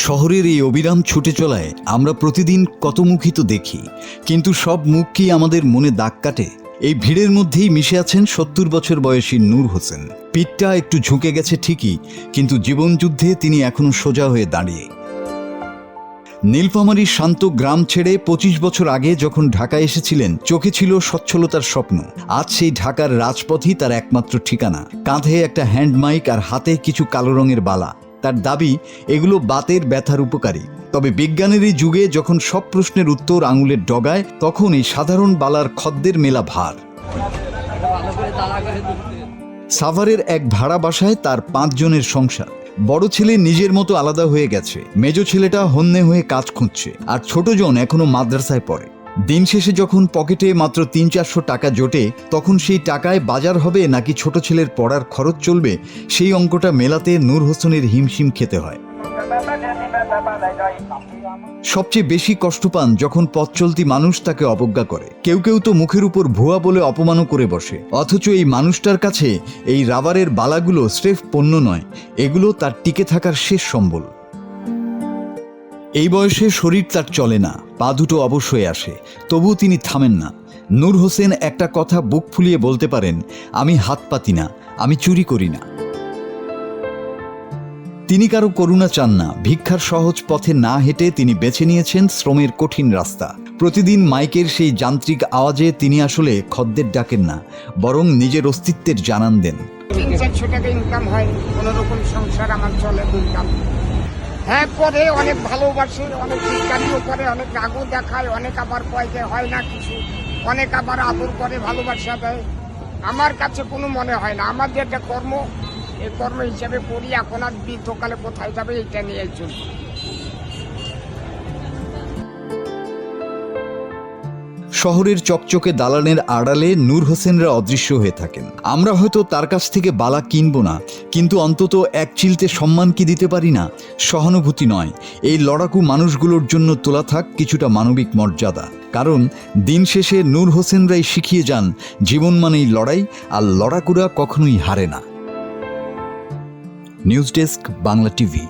শহরের এই অবিরাম ছুটে চলায় আমরা প্রতিদিন কত মুখই তো দেখি, কিন্তু সব মুখ কি আমাদের মনে দাগ কাটে? এই ভিড়ের মধ্যেই মিশে আছেন ৭০ বছর বয়সী নূর হোসেন। পিঠটা একটু ঝুঁকে গেছে ঠিকই, কিন্তু জীবনযুদ্ধে তিনি এখনো সোজা হয়ে দাঁড়িয়ে। নীলফামারীর শান্ত গ্রাম ছেড়ে ২৫ বছর আগে যখন ঢাকায় এসেছিলেন, চোখে ছিল সচ্ছলতার স্বপ্ন। আজ সেই ঢাকার রাজপথই তার একমাত্র ঠিকানা। কাঁধে একটা হ্যান্ড মাইক আর হাতে কিছু কালো রঙের বালা। তার দাবি, এগুলো বাতের ব্যথার উপকারী। তবে বিজ্ঞানের এই যুগে যখন সব প্রশ্নের উত্তর আঙুলের ডগায়, তখন এই সাধারণ বালার খদ্দের মেলা ভার। সাভারের এক ভাড়া বাসায় তার ৫ জনের সংসার। বড় ছেলে নিজের মতো আলাদা হয়ে গেছে, মেজ ছেলেটা হন্যে হয়ে কাজ খুঁজছে, আর ছোট জন এখনো মাদ্রাসায় পড়ে। দিন শেষে যখন পকেটে মাত্র ৩০০-৪০০ টাকা জোটে, তখন সেই টাকায় বাজার হবে নাকি ছোট ছেলের পড়ার খরচ চলবে, সেই অঙ্কটা মেলাতে নূর হোসেনের হিমশিম খেতে হয়। সবচেয়ে বেশি কষ্ট পান যখন পথ চলতি মানুষ তাকে অবজ্ঞা করে। কেউ কেউ তো মুখের উপর ভুয়া বলে অপমানও করে বসে। অথচ এই মানুষটার কাছে এই রাবারের বালাগুলো স্রেফ পণ্য নয়, এগুলো তার টিকে থাকার শেষ সম্বল। এই বয়সে শরীর তার চলে না, পা দুটো অবশ হয়ে আসে, তবুও তিনি থামেন না। নূর হোসেন একটা কথা বুক ফুলিয়ে বলতে পারেন, আমি হাত পাতি না, আমি চুরি করি না। তিনি কারো করুণা চান না। ভিক্ষার সহজ পথে না হেঁটে তিনি বেছে নিয়েছেন শ্রমের কঠিন রাস্তা। প্রতিদিন মাইকের সেই যান্ত্রিক আওয়াজে তিনি আসলে খদ্দের ডাকেন না, বরং নিজের অস্তিত্বের জানান দেন। ৩০০-৪০০ টাকা ইনকাম হয়, কোনো রকম সংসার আমার চলে দুর্দাম। হ্যাঁ, পরে অনেক ভালোবাসে, অনেক চিৎকারিও করে, অনেক রাগও দেখায়, অনেক আবার কয় যে হয় না কিছু, অনেক আবার আদর করে, ভালোবাসা দেয়। আমার কাছে কোনো মনে হয় না। আমার যে একটা কর্ম, এই কর্ম হিসেবে করি। এখন আর বৃদ্ধকালে কোথায় যাবে এটা নিয়ে চলবে। শহরের চকচকে দালানের আড়ালে নূর হোসেনরা অদৃশ্য হয়ে থাকেন। আমরা হয়তো তার কাছ থেকে বালা কিনব না, কিন্তু অন্তত এক চিলতে সম্মান কি দিতে পারি না? সহানুভূতি নয়, এই লড়াকু মানুষগুলোর জন্য তোলা থাক কিছুটা মানবিক মর্যাদা। কারণ দিন শেষে নূর হোসেনরাই শিখিয়ে যান, জীবন মানেই লড়াই, আর লড়াকুরা কখনোই হারে না। News desk, Bangla TV.